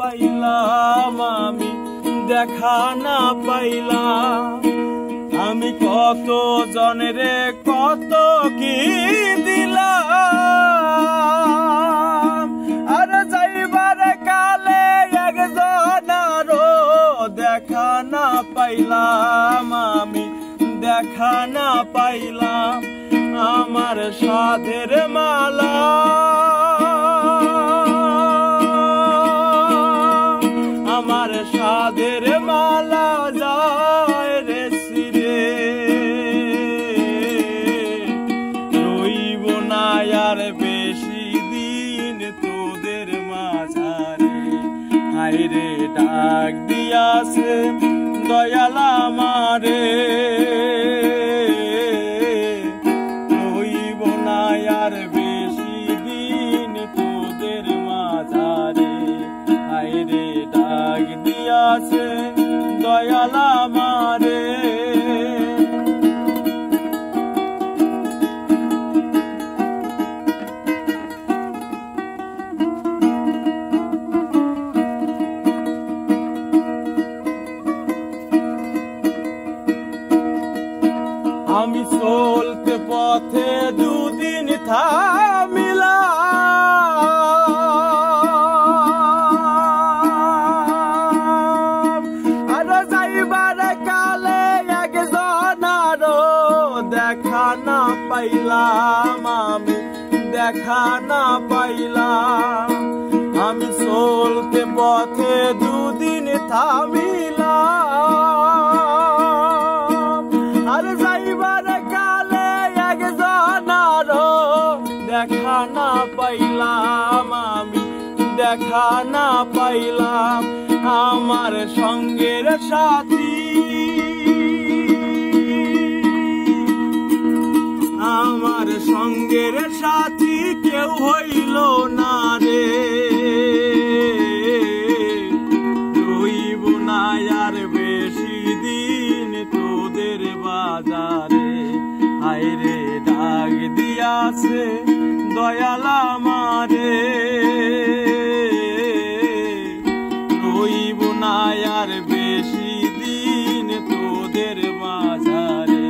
পাইলাম আমি, দেখা না পাইলাম আমি। কত জনেরে কত কি দিলাম, আর যাইবার কালে একজনারও দেখা না পাইলাম আমি, দেখা না পাইলাম। আমার সাধের মালা, আমার সাধের মালা যায় রে সিরে, রইব না আর বেশি দিন তোদের মাঝারে। হায়রে ডাক দিয়াছে দয়াল আমারে, রইব না আর বেশি দিন তোদের মাঝারে। হায়রে ডাক দিয়াছে দয়াল আমারে। আমি চলতে পথে দুদিন থামিলাম, আর যাইবার কালে একজনারও দেখা না পাইলাম আমি, দেখা না পাইলাম। আমি চলতে পথে দুদিন থামিলাম, আর যাইবার কালে একজনারও দেখা না পাইলাম আমি, দেখা না পাইলাম। আমার সঙ্গের সাথী, আমার সঙ্গের সাথী কেউ হইল না রে, রইব না আর বেশি দিন তোদের বাজারে। হায়রে ডাক দিয়াছে দয়াল আমারে, রইব না আর বেশি দিন তোদের বাজারে।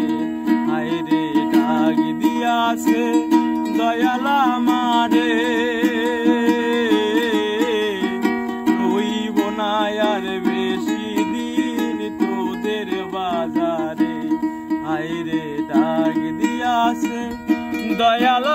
হায়রে ডাক দিয়াছে দয়াল আমারে, রইব না আর বেশি দিন তোদের বাজারে। হায়রে ডাক দিয়াছে দয়াল।